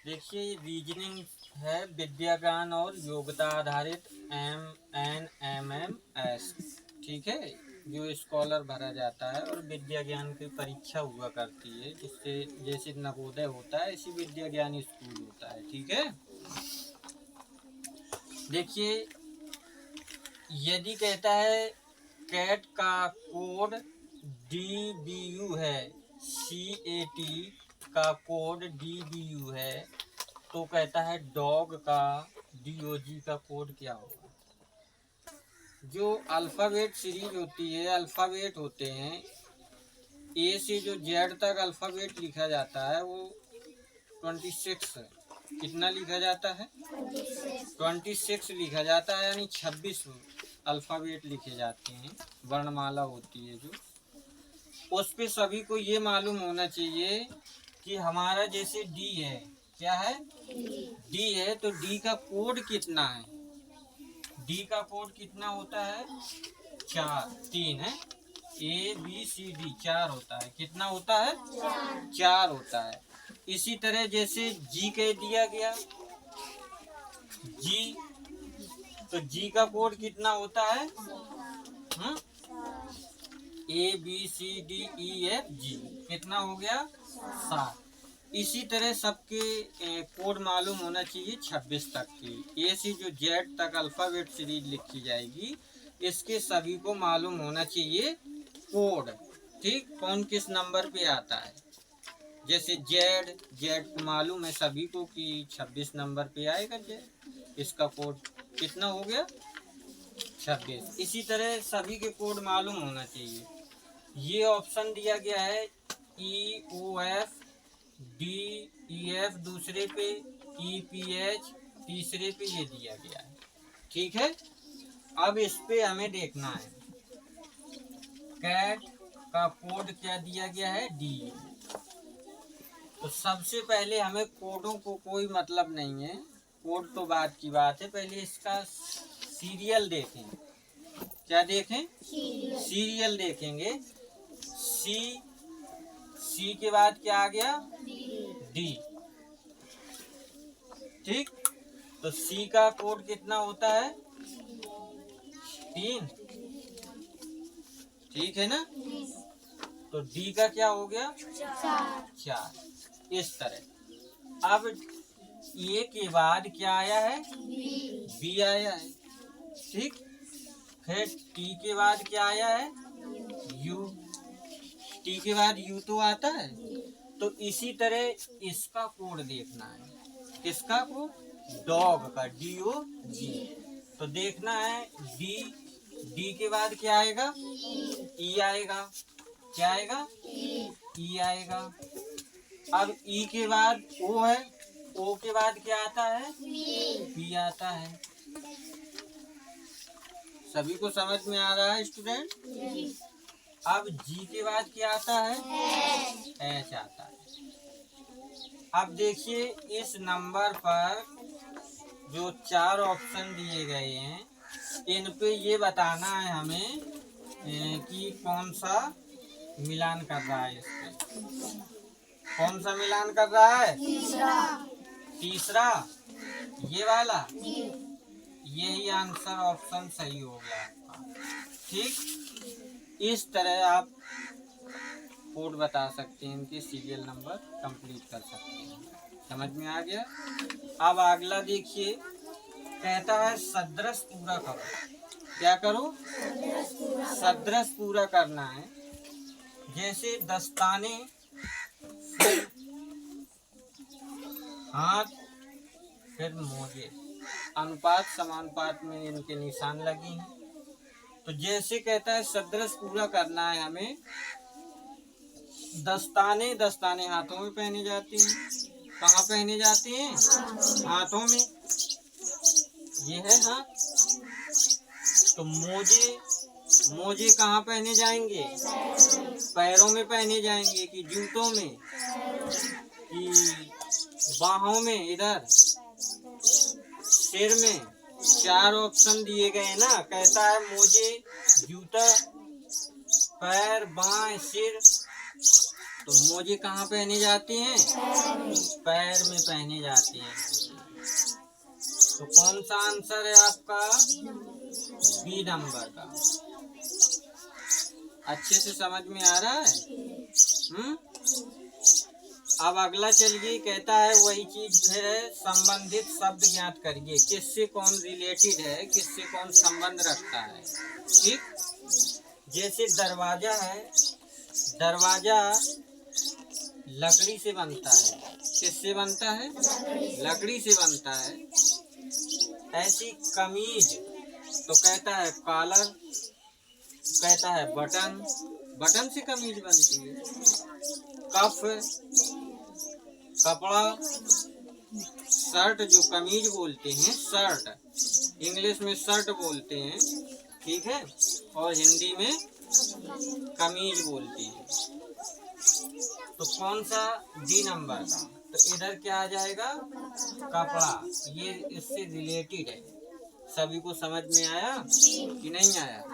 देखिए रीजनिंग है, विद्या ज्ञान और योग्यता आधारित MNMMS, ठीक है। जो स्कॉलर भरा जाता है और विद्या ज्ञान की परीक्षा हुआ करती है, जिससे जैसे नवोदय होता है ऐसी विद्या ज्ञान स्कूल होता है, ठीक है। देखिए यदि कहता है कैट का कोड DBU है, CAT का कोड DBU है, तो कहता है डॉग का DOG का कोड क्या होगा। जो अल्फ़ाबेट सीरीज होती है, अल्फ़ाबेट होते हैं, ए से जो जेड तक अल्फ़ाबेट लिखा जाता है वो 26 है। कितना लिखा जाता है? 26 लिखा जाता है, यानी 26 अल्फ़ाबेट लिखे जाते हैं, वर्णमाला होती है जो। उस पे सभी को ये मालूम होना चाहिए कि हमारा जैसे डी है, क्या है? डी है, तो डी का कोड कितना है? डी का कोड कितना होता है? 3 है। ABCD 4 होता है। कितना होता है? 4 होता है। इसी तरह जैसे जी कह दिया गया, जी, तो जी का कोड कितना होता है? ABCDEFG कितना हो गया? 7। इसी तरह सबके कोड मालूम होना चाहिए 26 तक की। ए से जो जेड तक अल्फ़ाबेट सीरीज लिखी जाएगी, इसके सभी को मालूम होना चाहिए कोड, ठीक, कौन किस नंबर पे आता है। जैसे जेड मालूम है सभी को कि 26 नंबर पे आएगा जेड, इसका कोड कितना हो गया? 26। इसी तरह सभी के कोड मालूम होना चाहिए। ये ऑप्शन दिया गया है EOF, DEF दूसरे पे, EPH तीसरे पे, ये दिया गया है, ठीक है। अब इस पे हमें देखना है कैट का कोड क्या दिया गया है? D। तो सबसे पहले हमें कोडों को कोई मतलब नहीं है, कोड तो बात की बात है, पहले इसका सीरियल देखें। क्या देखें? सीरियल देखेंगे। सी के बाद क्या आ गया? डी, ठीक। तो सी का कोड कितना होता है? 3, ठीक है ना। तो डी का क्या हो गया? 4। इस तरह। अब ए के बाद क्या आया है? बी आया है, ठीक। फिर टी के बाद क्या आया है? यू। टी के बाद यू तो आता है। तो इसी तरह इसका कोड देखना है। किसका कोड? डॉग का, DOG। तो देखना है डी के बाद क्या आएगा? ई आएगा। क्या आएगा? ई आएगा। अब ई के बाद ओ है, ओ के बाद क्या आता है? पी आता है। सभी को समझ में आ रहा है स्टूडेंट? अब जी के बाद क्या आता है? एच आता है। अब देखिए इस नंबर पर जो 4 ऑप्शन दिए गए हैं, इन पे ये बताना है हमें कि कौन सा मिलान कर रहा है। इस पे कौन सा मिलान कर रहा है? तीसरा, ये वाला। यही आंसर ऑप्शन सही हो गया आपका, ठीक। इस तरह आप कोड बता सकते हैं, इनके सीरियल नंबर कंप्लीट कर सकते हैं। समझ में आ गया? अब अगला देखिए, कहता है सदृश पूरा करो। क्या करो? सदृश पूरा करना है। जैसे दस्ताने, फिर हाथ, फिर मोजे, अनुपात समानुपात में इनके निशान लगे हैं। तो जैसे कहता है सदृश पूरा करना है हमें, दस्ताने, दस्ताने हाथों में पहने जाते हैं। कहाँ पहने जाते हैं? हाथों में। ये है हाथ। तो मोजे, मोजे कहाँ पहने जाएंगे? पैरों में पहने जाएंगे कि जूतों में कि बाहों में, इधर सिर में। 4 ऑप्शन दिए गए ना। कहता है मोजे, जूता, पैर, बाह, सिर। तो मोजे कहाँ पहने जाते हैं? पैर में पहने जाते हैं मोजे। तो कौन सा आंसर है आपका? बी नंबर का। अच्छे से समझ में आ रहा है? अब अगला चलिए, कहता है वही चीज फिर है, संबंधित शब्द ज्ञात करिए। किससे कौन रिलेटेड है, किससे कौन संबंध रखता है। ठीक, जैसे दरवाजा है, दरवाजा लकड़ी से बनता है। किससे बनता है? लकड़ी से बनता है। ऐसी कमीज तो कहता है कॉलर, कहता है बटन, बटन से कमीज बनती है। कफ कपड़ा, शर्ट जो कमीज बोलते हैं, शर्ट इंग्लिश में शर्ट बोलते हैं, ठीक है, और हिंदी में कमीज बोलते हैं। तो कौन सा? डी नंबर का। तो इधर क्या आ जाएगा? कपड़ा। ये इससे रिलेटेड है। सभी को समझ में आया कि नहीं आया?